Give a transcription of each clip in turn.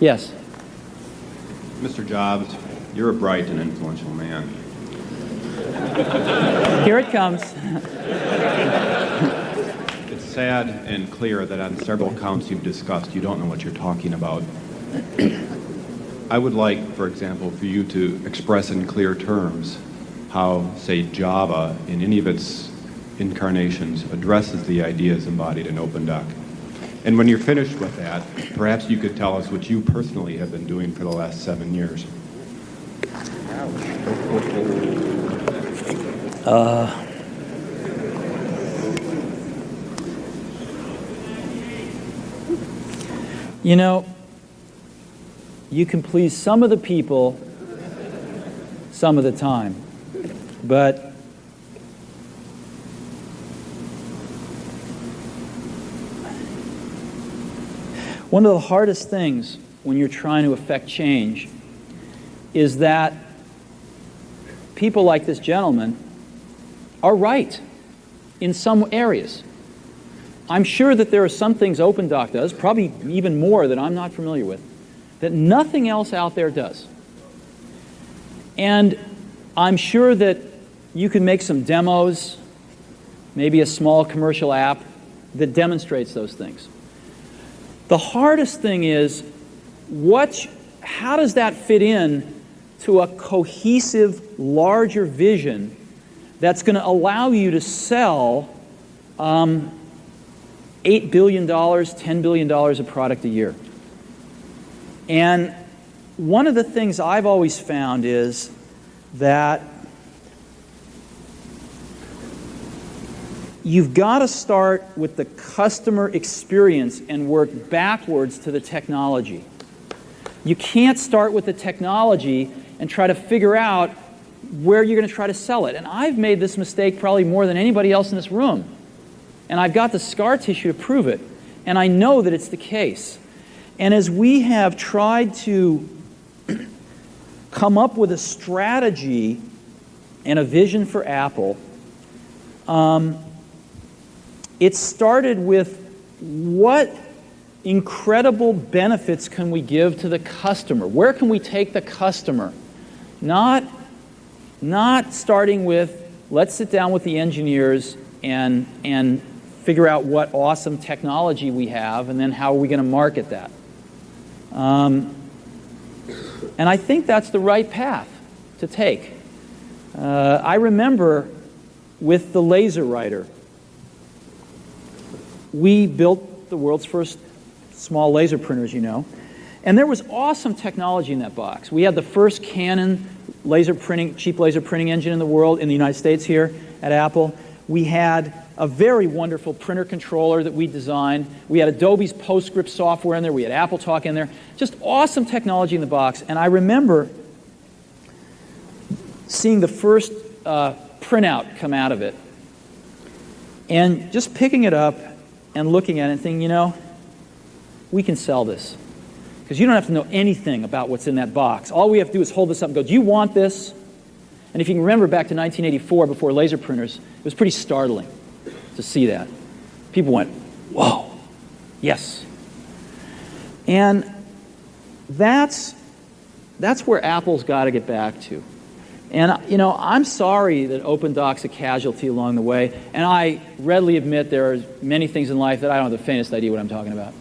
Yes. Mr. Jobs, you're a bright and influential man. Here it comes. It's sad and clear that on several counts you've discussed, you don't know what you're talking about. I would like, for example, for you to express in clear terms how, say, Java, in any of its incarnations, addresses the ideas embodied in OpenDoc. And when you're finished with that, perhaps you could tell us what you personally have been doing for the last 7 years. You know, you can please some of the people some of the time, but one of the hardest things when you're trying to affect change is that people like this gentleman are right in some areas. I'm sure that there are some things OpenDoc does, probably even more that I'm not familiar with, that nothing else out there does. And I'm sure that you can make some demos, maybe a small commercial app that demonstrates those things. The hardest thing is, how does that fit in to a cohesive, larger vision that's going to allow you to sell $8 billion, $10 billion of product a year? And one of the things I've always found is that you've got to start with the customer experience and work backwards to the technology. You can't start with the technology and try to figure out where you're going to try to sell it. And I've made this mistake probably more than anybody else in this room. And I've got the scar tissue to prove it. And I know that it's the case. And as we have tried to come up with a strategy and a vision for Apple, it started with what incredible benefits can we give to the customer? Where can we take the customer? Not starting with, let's sit down with the engineers and figure out what awesome technology we have, and then how are we going to market that? And I think that's the right path to take. I remember with the laser writer, we built the world's first small laser printer, as you know, and there was awesome technology in that box. We had the first Canon cheap laser printing engine in the world, in the United States here at Apple. We had a very wonderful printer controller that we designed. We had Adobe's PostScript software in there. We had AppleTalk in there. Just awesome technology in the box. And I remember seeing the first printout come out of it and just picking it up and looking at it and thinking, you know, we can sell this. Because you don't have to know anything about what's in that box. All we have to do is hold this up and go, do you want this? And if you can remember back to 1984, before laser printers, it was pretty startling to see that. People went, whoa, yes. And that's where Apple's got to get back to. And, you know, I'm sorry that OpenDoc's a casualty along the way, and I readily admit there are many things in life that I don't have the faintest idea what I'm talking about.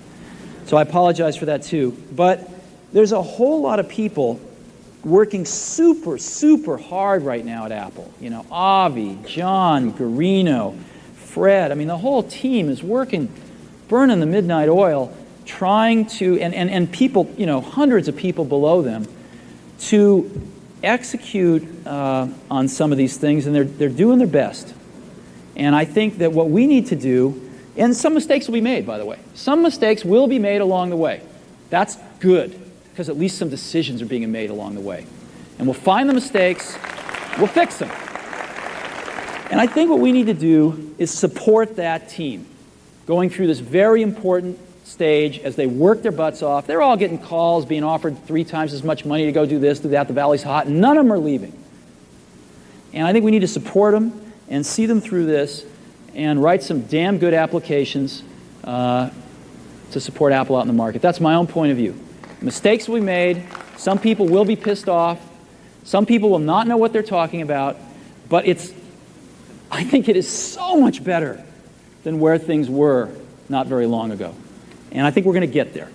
So I apologize for that too. But there's a whole lot of people working super, super hard right now at Apple. You know, Avi, John, Garino, Fred. I mean, the whole team is working, burning the midnight oil, trying to, and people, you know, hundreds of people below them, to execute on some of these things, and they're doing their best. And I think that what we need to do, and some mistakes will be made, by the way. Some mistakes will be made along the way. That's good, because at least some decisions are being made along the way. And we'll find the mistakes, we'll fix them. And I think what we need to do is support that team going through this very important stage as they work their butts off. They're all getting calls, being offered 3 times as much money to go do this, do that. The valley's hot. None of them are leaving. And I think we need to support them and see them through this and write some damn good applications to support Apple out in the market. That's my own point of view. Mistakes will be made. Some people will be pissed off. Some people will not know what they're talking about. But I think it is so much better than where things were not very long ago. And I think we're going to get there.